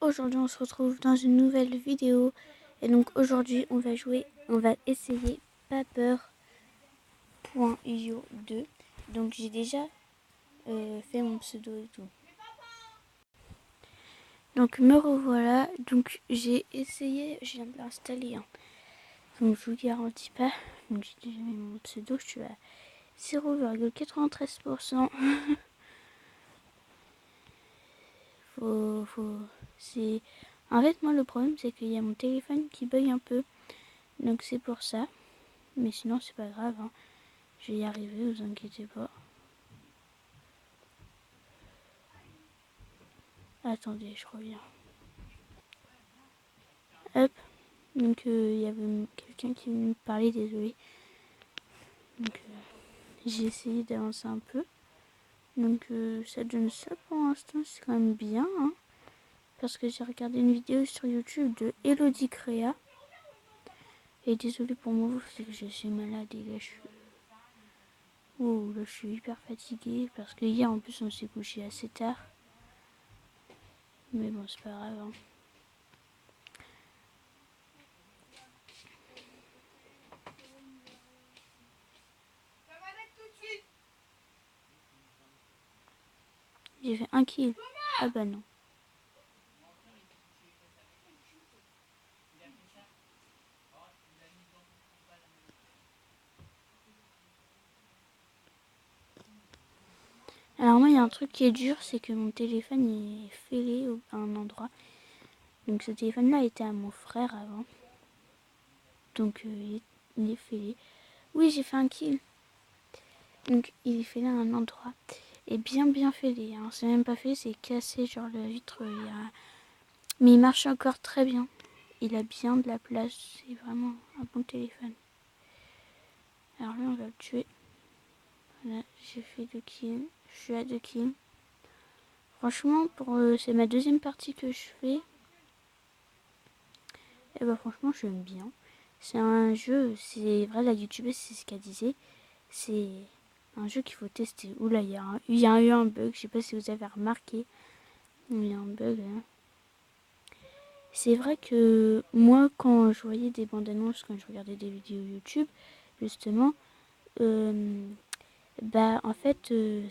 aujourd'hui on se retrouve dans une nouvelle vidéo. Et donc aujourd'hui on va essayer Paper.io 2. Donc j'ai déjà fait mon pseudo et tout. Donc me revoilà. Donc j'ai essayé, je viens de l'installer. Donc je vous garantis pas. Donc j'ai déjà mis mon pseudo, je suis à 0,93%. C'est... En fait, moi, le problème, c'est qu'il y a mon téléphone qui bug un peu. Donc, c'est pour ça. Mais sinon, c'est pas grave. Je vais y arriver, vous inquiétez pas. Attendez, je reviens. Hop. Donc, il y avait quelqu'un qui me parlait, désolé. Donc, j'ai essayé d'avancer un peu. Donc, ça donne ça pour l'instant. C'est quand même bien. Parce que j'ai regardé une vidéo sur YouTube de Elodie Créa. Et désolé pour moi, c'est que je suis malade et là, je suis hyper fatiguée parce que hier en plus on s'est couché assez tard. Mais bon, c'est pas grave. J'ai fait 1 kill. Ah bah non. Alors moi il y a un truc qui est dur, c'est que mon téléphone est fêlé à un endroit. Donc ce téléphone là était à mon frère avant. Donc il est fêlé. Oui, j'ai fait 1 kill. Donc il est fêlé à un endroit. Et bien fêlé. C'est même pas fait, c'est cassé, genre la vitre. Mais il marche encore très bien. Il a bien de la place. C'est vraiment un bon téléphone. Alors là on va le tuer. Voilà, j'ai fait 2 kills. Je suis à 2 kills. Franchement, c'est ma deuxième partie que je fais. Et bah franchement, j'aime bien. C'est un jeu, c'est vrai, la youtubeuse, c'est ce qu'elle disait. C'est un jeu qu'il faut tester. Oula, il y a eu un bug. Je sais pas si vous avez remarqué. Il y a un bug. C'est vrai que moi, quand je voyais des bandes annonces, quand je regardais des vidéos YouTube, justement, en fait, je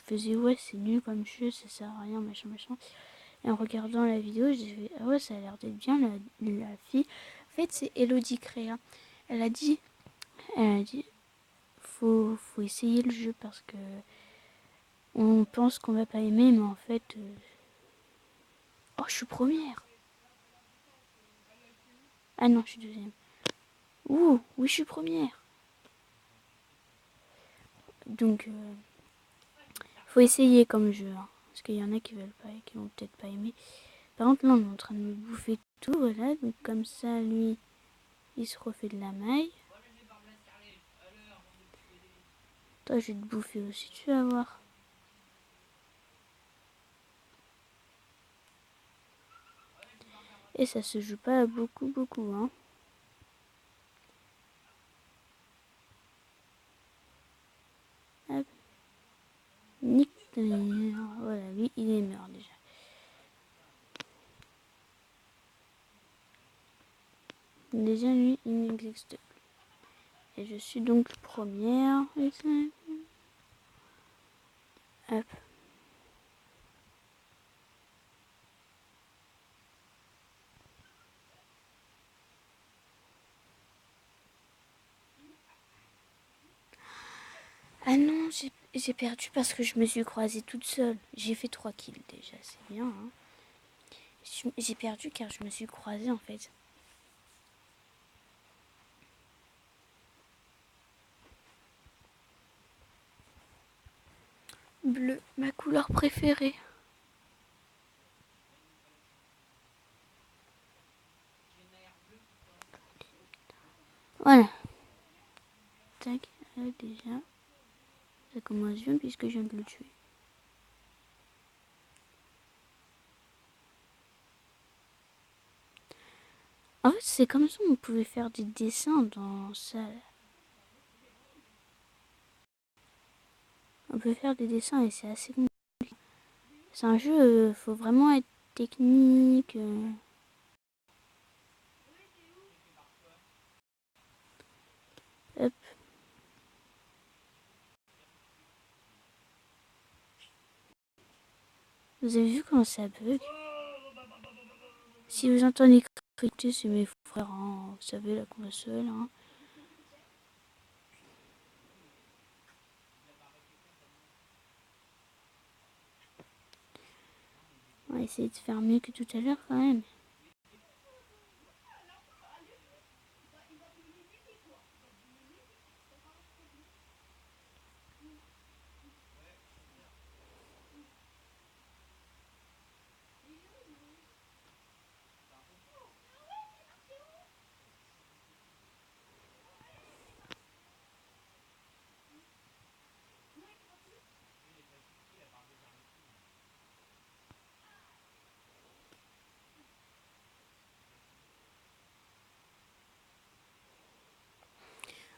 faisais ouais, c'est nul comme jeu, ça sert à rien, machin. Et en regardant la vidéo, j'ai fait ah ouais, ça a l'air d'être bien la fille. En fait, c'est Elodie Créa. Elle a dit faut essayer le jeu parce que on pense qu'on va pas aimer, mais en fait oh, je suis première. Ah non, je suis deuxième. Ouh, oui, je suis première. Donc faut essayer comme jeu, parce qu'il y en a qui veulent pas et qui vont peut-être pas aimer. Par contre, là, on est en train de me bouffer tout, voilà. Donc comme ça, lui, il se refait de la maille. Toi, je vais te bouffer aussi, tu vas voir. Et ça se joue pas beaucoup, Hop. Nick, voilà, lui, il est mort déjà. Déjà, lui, il n'existe plus. Et je suis donc première. Hop. Ah non, j'ai perdu parce que je me suis croisée toute seule. J'ai fait 3 kills déjà, c'est bien. J'ai perdu car je me suis croisée en fait. Bleu, ma couleur préférée. Voilà. Tac, déjà. Ça commence bien puisque je viens de le tuer. En fait, c'est comme ça on pouvait faire des dessins dans ça. On peut faire des dessins et c'est assez compliqué. C'est un jeu, faut vraiment être technique. Hop. Vous avez vu comment ça bug? Si vous entendez criqueter, c'est mes frères, hein. Vous savez, la console. Hein. On va essayer de faire mieux que tout à l'heure quand même.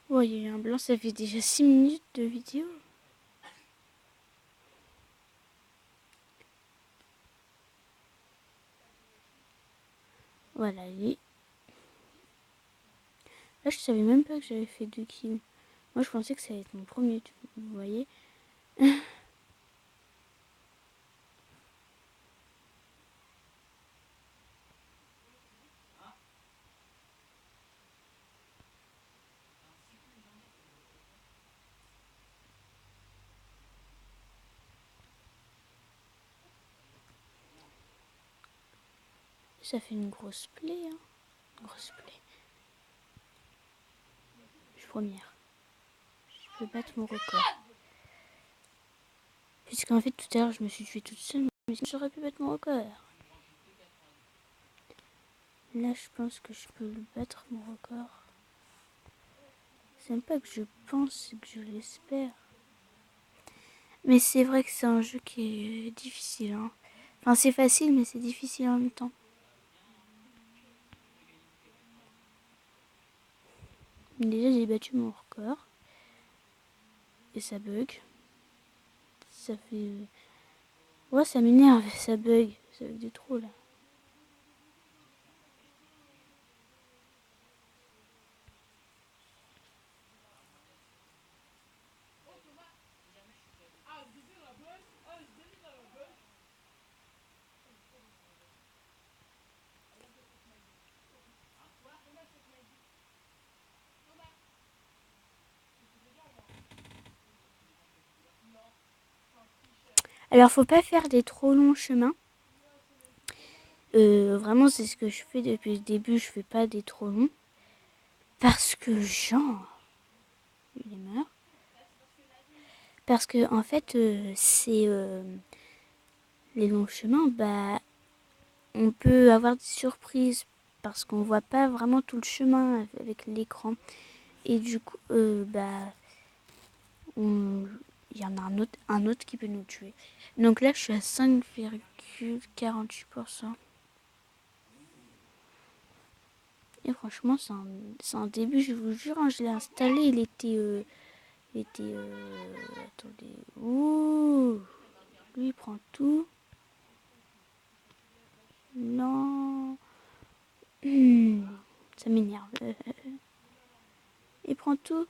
Oh, il y a eu un blanc, ça fait déjà 6 minutes de vidéo. Voilà, lui. Là, je savais même pas que j'avais fait 2 kills. Moi, je pensais que ça allait être mon premier, vous voyez. Ça fait une grosse plaie, hein. Grosse plaie. Je suis première. Je peux battre mon record. Puisqu'en fait, tout à l'heure, je me suis tuée toute seule, mais j'aurais pu battre mon record. Là, je pense que je peux battre mon record. C'est même pas que je pense, c'est que je l'espère. Mais c'est vrai que c'est un jeu qui est difficile. Hein. Enfin, c'est facile, mais c'est difficile en même temps. Déjà, j'ai battu mon record. Et ça bug. Ça fait... Ouais, ça m'énerve, ça bug. Ça bug de trop, là. Alors, faut pas faire des trop longs chemins. Vraiment, c'est ce que je fais depuis le début. Je fais pas des trop longs. Parce que, genre... Il est mort. Parce que, en fait, c'est... les longs chemins, bah... On peut avoir des surprises. Parce qu'on voit pas vraiment tout le chemin avec l'écran. Et du coup, bah... il y en a un autre qui peut nous tuer. Donc là, je suis à 5,48%. Et franchement, c'est un début, je vous jure. Hein, je l'ai installé, il était... attendez. Ouh. Lui, il prend tout. Non. Ça m'énerve. Il prend tout.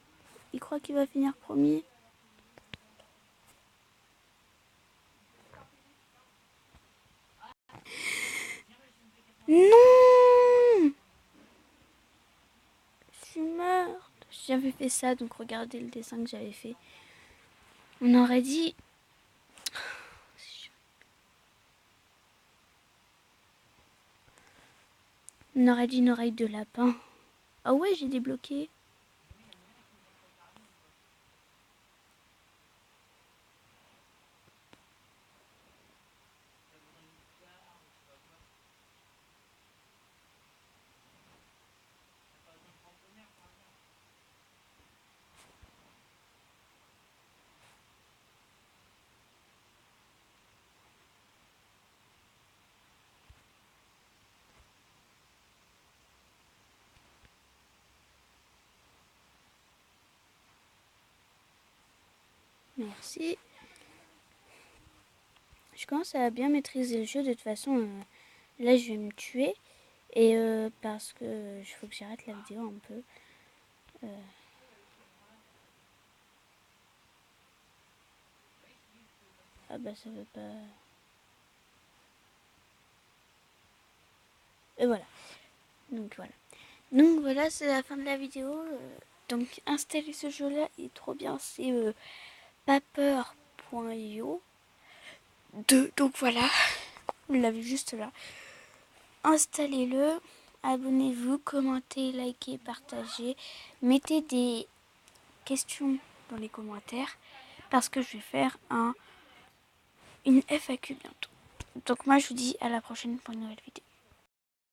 Il croit qu'il va finir premier. Non. Je suis morte. J'avais fait ça, donc regardez le dessin que j'avais fait. On aurait dit... On aurait dit une oreille de lapin. Ah ouais, j'ai débloqué. Merci. je commence à bien maîtriser le jeu. De toute façon, là, je vais me tuer. Et parce que il faut que j'arrête la vidéo un peu. Ah bah ça veut pas... Et voilà. Donc voilà, c'est la fin de la vidéo. Donc installer ce jeu-là est trop bien. C'est papeur.io. Donc voilà, vous l'avez juste là. Installez-le, abonnez-vous, commentez, likez, partagez. Mettez des questions dans les commentaires parce que je vais faire une FAQ bientôt. Donc moi je vous dis à la prochaine pour une nouvelle vidéo.